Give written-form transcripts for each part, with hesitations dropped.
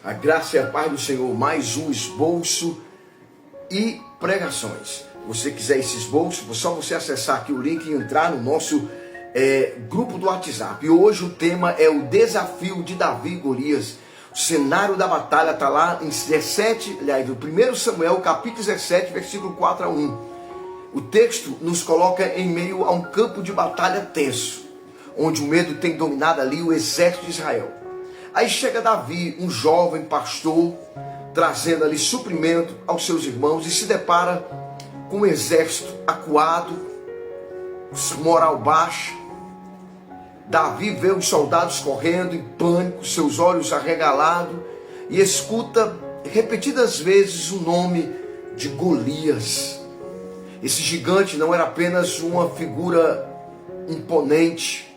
A graça e a paz do Senhor, mais um esboço e pregações. Se você quiser esse esboço, é só você acessar aqui o link e entrar no nosso grupo do WhatsApp. E hoje o tema é o desafio de Davi e Golias. O cenário da batalha está lá em 17, aliás, no 1 Samuel, capítulo 17, versículo 4 a 1. O texto nos coloca em meio a um campo de batalha tenso, onde o medo tem dominado ali o exército de Israel. Aí chega Davi, um jovem pastor, trazendo ali suprimento aos seus irmãos, e se depara com um exército acuado, moral baixa. Davi vê os soldados correndo em pânico, seus olhos arregalados, e escuta repetidas vezes o nome de Golias. Esse gigante não era apenas uma figura imponente,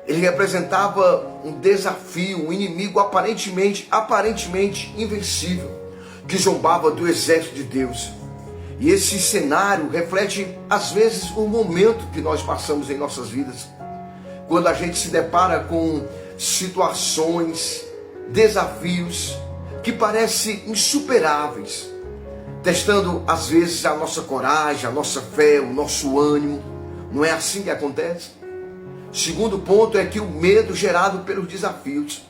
ele representava um desafio, um inimigo aparentemente invencível, que zombava do exército de Deus. E esse cenário reflete, às vezes, o momento que nós passamos em nossas vidas. Quando a gente se depara com situações, desafios que parecem insuperáveis, testando, às vezes, a nossa coragem, a nossa fé, o nosso ânimo. Não é assim que acontece? O segundo ponto é que o medo gerado pelos desafios.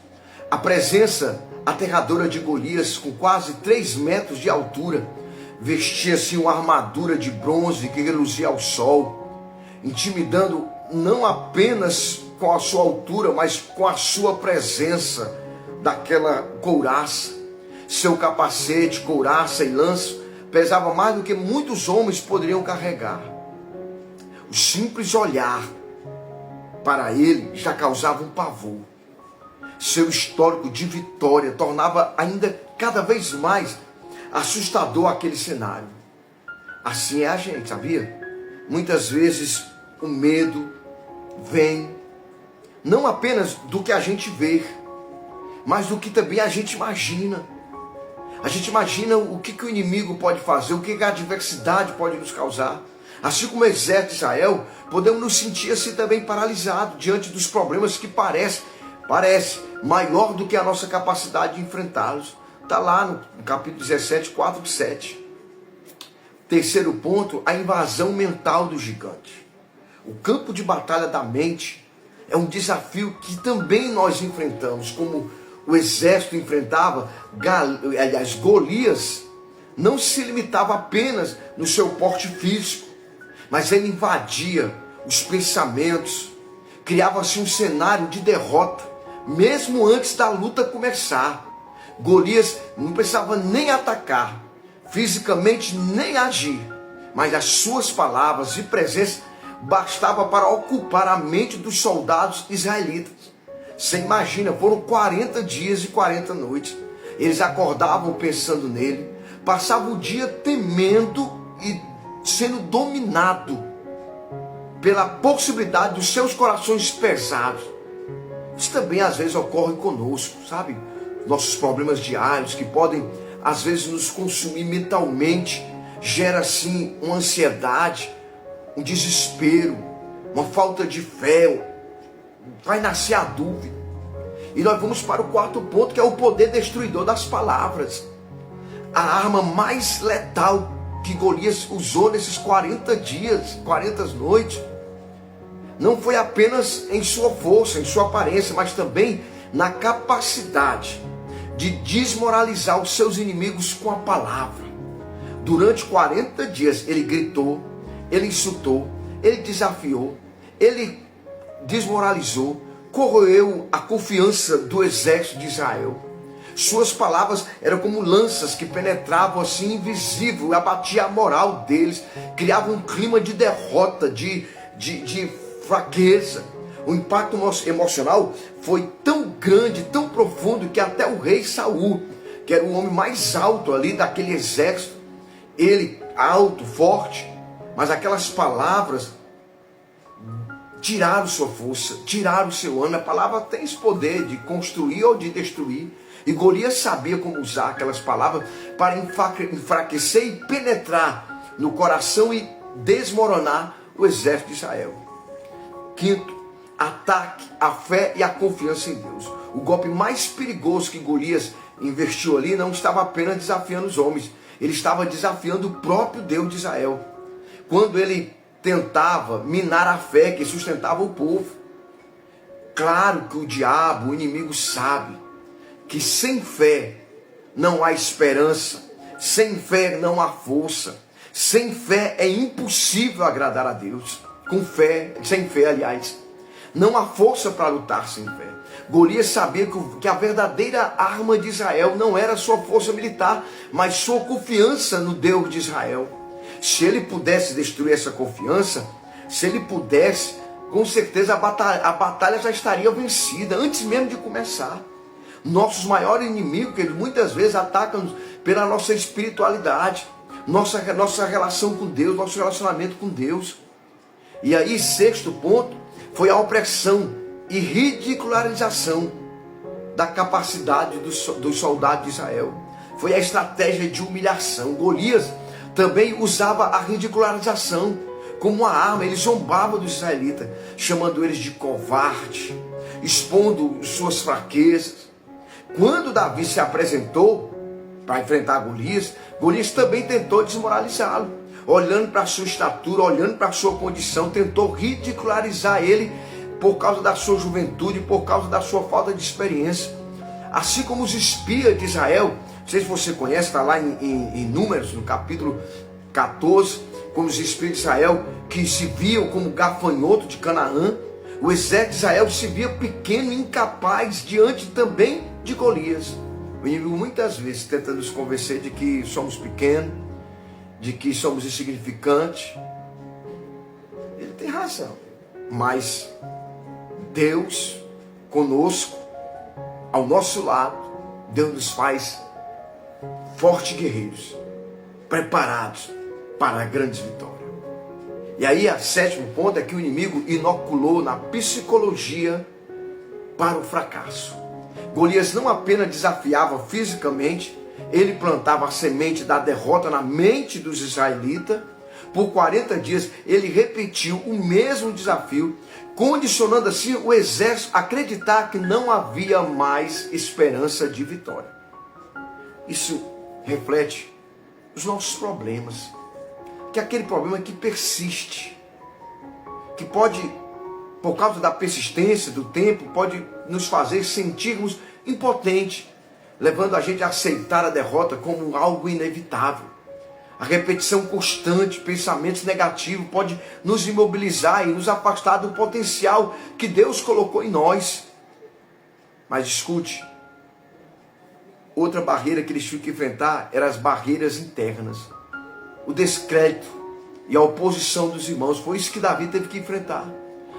A presença aterradora de Golias, com quase 3 metros de altura, vestia-se uma armadura de bronze que reluzia ao sol, intimidando não apenas com a sua altura, mas com a sua presença daquela couraça. Seu capacete, couraça e lanço pesava mais do que muitos homens poderiam carregar. O simples olhar para ele já causava um pavor. Seu histórico de vitória tornava ainda cada vez mais assustador aquele cenário. Assim é a gente, sabia? Muitas vezes o medo vem não apenas do que a gente vê, mas do que também a gente imagina. A gente imagina o que o inimigo pode fazer, o que a adversidade pode nos causar. Assim como o exército de Israel, podemos nos sentir assim também paralisados diante dos problemas que parece maior do que a nossa capacidade de enfrentá-los. Está lá no capítulo 17, 4 e 7. Terceiro ponto, a invasão mental do gigante. O campo de batalha da mente é um desafio que também nós enfrentamos, como o exército enfrentava. Golias não se limitava apenas no seu porte físico, mas ele invadia os pensamentos, criava-se um cenário de derrota, mesmo antes da luta começar. Golias não precisava nem atacar, fisicamente nem agir, mas as suas palavras e presença bastava para ocupar a mente dos soldados israelitas. Você imagina, foram 40 dias e 40 noites. Eles acordavam pensando nele, passavam o dia temendo e sendo dominado pela possibilidade dos seus corações pesados. Isso também às vezes ocorre conosco, sabe? Nossos problemas diários que podem às vezes nos consumir mentalmente, gera assim uma ansiedade, um desespero, uma falta de fé, vai nascer a dúvida. E nós vamos para o quarto ponto, que é o poder destruidor das palavras. A arma mais letal que Golias usou nesses 40 dias, 40 noites, não foi apenas em sua força, em sua aparência, mas também na capacidade de desmoralizar os seus inimigos com a palavra. Durante 40 dias ele gritou, ele insultou, ele desafiou, ele desmoralizou, corroeu a confiança do exército de Israel. Suas palavras eram como lanças que penetravam assim invisível, abatia a moral deles, criava um clima de derrota, de fraqueza. O impacto emocional foi tão grande, tão profundo, que até o rei Saul, que era o homem mais alto ali daquele exército, ele alto, forte, mas aquelas palavras tiraram sua força, tiraram seu ânimo. A palavra tem esse poder de construir ou de destruir. E Golias sabia como usar aquelas palavras para enfraquecer e penetrar no coração e desmoronar o exército de Israel. Quinto, ataque a fé e a confiança em Deus. O golpe mais perigoso que Golias investiu ali não estava apenas desafiando os homens, ele estava desafiando o próprio Deus de Israel. Quando ele tentava minar a fé que sustentava o povo. Claro que o diabo, o inimigo, sabe que sem fé não há esperança, sem fé não há força, sem fé é impossível agradar a Deus. Com fé, sem fé, aliás, não há força para lutar sem fé. Golias sabia que a verdadeira arma de Israel não era sua força militar, mas sua confiança no Deus de Israel. Se ele pudesse destruir essa confiança, se ele pudesse, com certeza a batalha já estaria vencida, antes mesmo de começar. Nossos maiores inimigos, que eles muitas vezes atacam pela nossa espiritualidade, nossa relação com Deus, nosso relacionamento com Deus. E aí, sexto ponto, foi a opressão e ridicularização da capacidade dos soldados de Israel. Foi a estratégia de humilhação. Golias também usava a ridicularização como uma arma. Ele zombava dos israelitas, chamando eles de covarde, expondo suas fraquezas. Quando Davi se apresentou para enfrentar Golias, Golias também tentou desmoralizá-lo. Olhando para a sua estatura, olhando para a sua condição, tentou ridicularizar ele por causa da sua juventude, por causa da sua falta de experiência. Assim como os espias de Israel, não sei se você conhece, está lá em Números, no capítulo 14, como os espias de Israel, que se viam como gafanhoto de Canaã, o exército de Israel se via pequeno e incapaz diante também de Golias. O inimigo muitas vezes tenta nos convencer de que somos pequenos, de que somos insignificantes. Ele tem razão, mas Deus conosco, ao nosso lado, Deus nos faz fortes guerreiros, preparados para grandes vitórias. E aí, o sétimo ponto é que o inimigo inoculou na psicologia para o fracasso. Golias não apenas desafiava fisicamente, ele plantava a semente da derrota na mente dos israelitas. Por 40 dias ele repetiu o mesmo desafio, condicionando assim o exército a acreditar que não havia mais esperança de vitória. Isso reflete os nossos problemas, que é aquele problema que persiste, que pode, por causa da persistência do tempo, pode nos fazer sentirmos impotentes, levando a gente a aceitar a derrota como algo inevitável. A repetição constante, pensamentos negativos, pode nos imobilizar e nos afastar do potencial que Deus colocou em nós. Mas escute, outra barreira que eles tinham que enfrentar eram as barreiras internas. O descrédito e a oposição dos irmãos. Foi isso que Davi teve que enfrentar.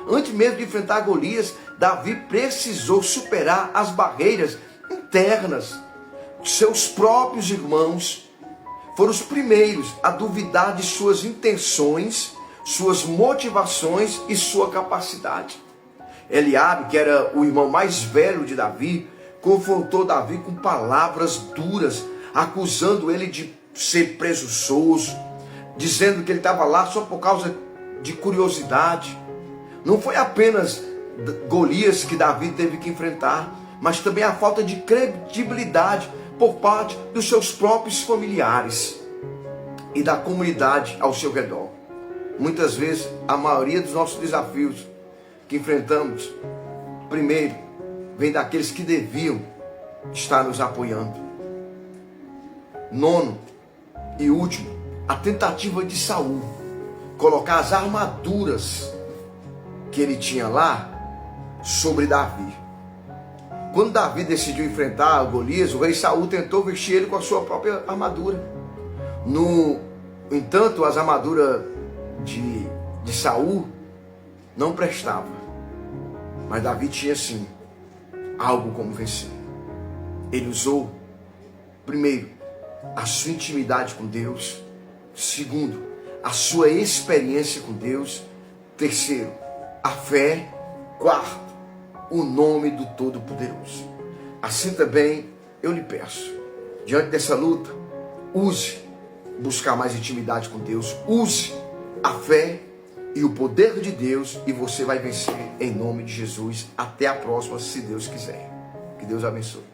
Antes mesmo de enfrentar Golias, Davi precisou superar as barreiras internas. Seus próprios irmãos foram os primeiros a duvidar de suas intenções, suas motivações e sua capacidade. Eliabe, que era o irmão mais velho de Davi, confrontou Davi com palavras duras, acusando ele de ser presunçoso, dizendo que ele estava lá só por causa de curiosidade. Não foi apenas Golias que Davi teve que enfrentar, mas também a falta de credibilidade por parte dos seus próprios familiares e da comunidade ao seu redor. Muitas vezes, a maioria dos nossos desafios que enfrentamos, primeiro, vem daqueles que deviam estar nos apoiando. Nono e último, a tentativa de Saul colocar as armaduras que ele tinha lá sobre Davi. Quando Davi decidiu enfrentar Golias, o rei Saul tentou vestir ele com a sua própria armadura. No entanto, as armaduras de Saul não prestavam. Mas Davi tinha sim algo como vencer. Ele usou, primeiro, a sua intimidade com Deus. Segundo, a sua experiência com Deus. Terceiro, a fé. Quarto, o nome do Todo-Poderoso. Assim também eu lhe peço, diante dessa luta, use buscar mais intimidade com Deus, use a fé e o poder de Deus e você vai vencer em nome de Jesus. Até a próxima, se Deus quiser. Que Deus abençoe.